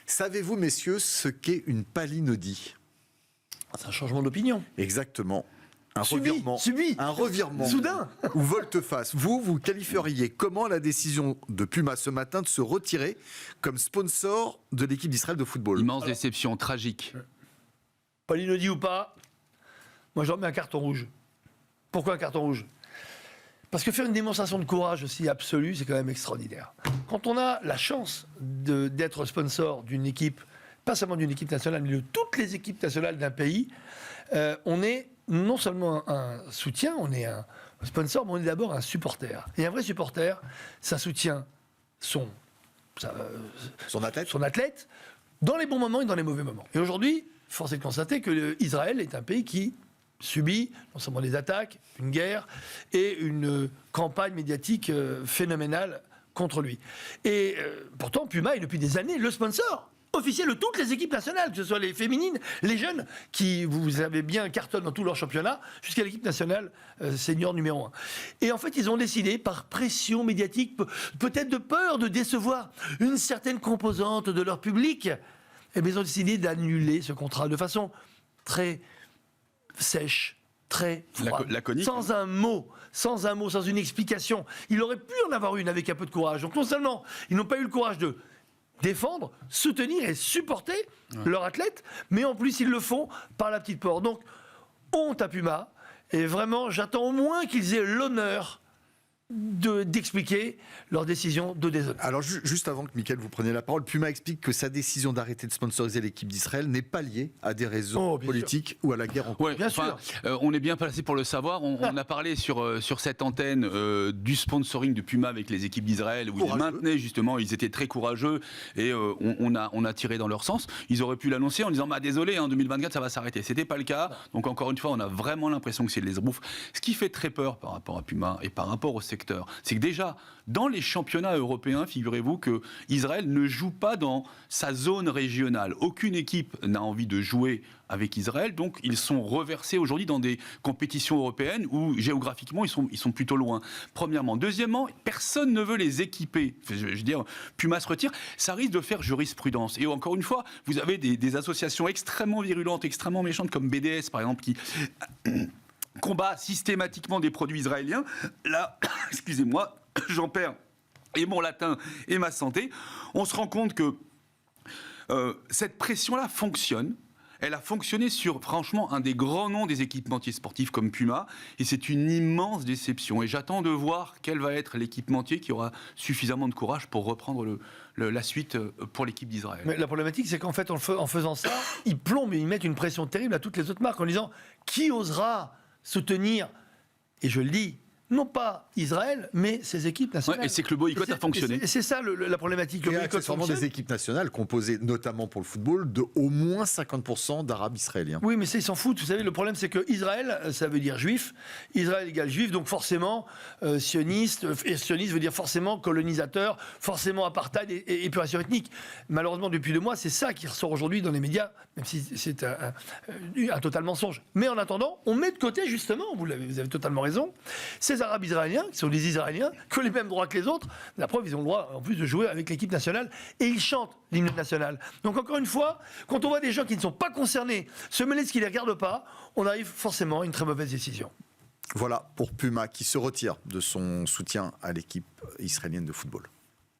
Savez-vous, messieurs, ce qu'est une palinodie ? C'est un changement d'opinion. Exactement. Un Subi. revirement. Soudain. Ou volte-face. Vous qualifieriez comment la décision de Puma ce matin de se retirer comme sponsor de l'équipe d'Israël de football ? Immense déception, tragique. Palinodie ou pas, moi j'en mets un carton rouge. Pourquoi un carton rouge ? Parce que faire une démonstration de courage aussi absolue, c'est quand même extraordinaire. Quand on a la chance d'être sponsor d'une équipe, pas seulement d'une équipe nationale, mais de toutes les équipes nationales d'un pays, on est non seulement un soutien, on est un sponsor, mais on est d'abord un supporter. Et un vrai supporter, ça soutient son athlète dans les bons moments et dans les mauvais moments. Et aujourd'hui, force est de constater que Israël est un pays qui subit non seulement des attaques, une guerre et une campagne médiatique phénoménale contre lui. Et pourtant, Puma est depuis des années le sponsor officiel de toutes les équipes nationales, que ce soit les féminines, les jeunes, qui, vous savez bien, cartonnent dans tous leurs championnats, jusqu'à l'équipe nationale senior numéro 1. Et en fait, ils ont décidé, par pression médiatique, peut-être de peur de décevoir une certaine composante de leur public, eh bien, ils ont décidé d'annuler ce contrat de façon très sèche, très froide, laconique. sans un mot, sans une explication. Il aurait pu en avoir une avec un peu de courage. Donc non seulement ils n'ont pas eu le courage de défendre, soutenir et supporter leur athlète, mais en plus ils le font par la petite porte. Donc honte à Puma, et vraiment j'attends au moins qu'ils aient l'honneur d'expliquer leur décision de déshonneur. Alors juste avant que Mickaël vous preniez la parole, Puma explique que sa décision d'arrêter de sponsoriser l'équipe d'Israël n'est pas liée à des raisons politiques ou à la guerre en cours. Ouais, bien sûr. On est bien placé pour le savoir. On a parlé sur cette antenne du sponsoring de Puma avec les équipes d'Israël où ils maintenaient justement, ils étaient très courageux et on a tiré dans leur sens. Ils auraient pu l'annoncer en disant désolé, en 2024 ça va s'arrêter. C'était pas le cas. Donc encore une fois, on a vraiment l'impression que c'est de l'esbrouf. Ce qui fait très peur par rapport à Puma et par rapport au secteur, c'est que déjà, dans les championnats européens, figurez-vous que Israël ne joue pas dans sa zone régionale. Aucune équipe n'a envie de jouer avec Israël, donc ils sont reversés aujourd'hui dans des compétitions européennes où géographiquement ils sont plutôt loin. Premièrement. Deuxièmement, personne ne veut les équiper. Je veux dire, Puma se retire, ça risque de faire jurisprudence. Et encore une fois, vous avez des associations extrêmement virulentes, extrêmement méchantes comme BDS par exemple, qui combat systématiquement des produits israéliens. Là, excusez-moi, j'en perds et mon latin et ma santé. On se rend compte que cette pression-là fonctionne. Elle a fonctionné sur, franchement, un des grands noms des équipementiers sportifs comme Puma, et c'est une immense déception. Et j'attends de voir quel va être l'équipementier qui aura suffisamment de courage pour reprendre la suite pour l'équipe d'Israël. Mais la problématique, c'est qu'en fait, en faisant ça, ils plombent et ils mettent une pression terrible à toutes les autres marques en disant « Qui osera soutenir ?» Et je le dis, non pas Israël, mais ses équipes nationales. Ouais, et c'est que le boycott a fonctionné. Et c'est ça la problématique. Le et boycott accessoirement des équipes nationales composées notamment pour le football de au moins 50% d'Arabes israéliens. Oui, mais ça, ils s'en foutent. Vous savez, le problème, c'est que Israël, ça veut dire juif. Israël égale juif, donc forcément sioniste. Et sioniste veut dire forcément colonisateur, forcément apartheid et épuration ethnique. Malheureusement, depuis 2 mois, c'est ça qui ressort aujourd'hui dans les médias, même si c'est un total mensonge. Mais en attendant, on met de côté, justement, vous avez totalement raison, ces Arabes israéliens, qui sont des Israéliens, qui ont les mêmes droits que les autres. La preuve, ils ont le droit, en plus, de jouer avec l'équipe nationale, et ils chantent l'hymne national. Donc, encore une fois, quand on voit des gens qui ne sont pas concernés se mêler de ce qui ne les regarde pas, on arrive forcément à une très mauvaise décision. Voilà pour Puma qui se retire de son soutien à l'équipe israélienne de football.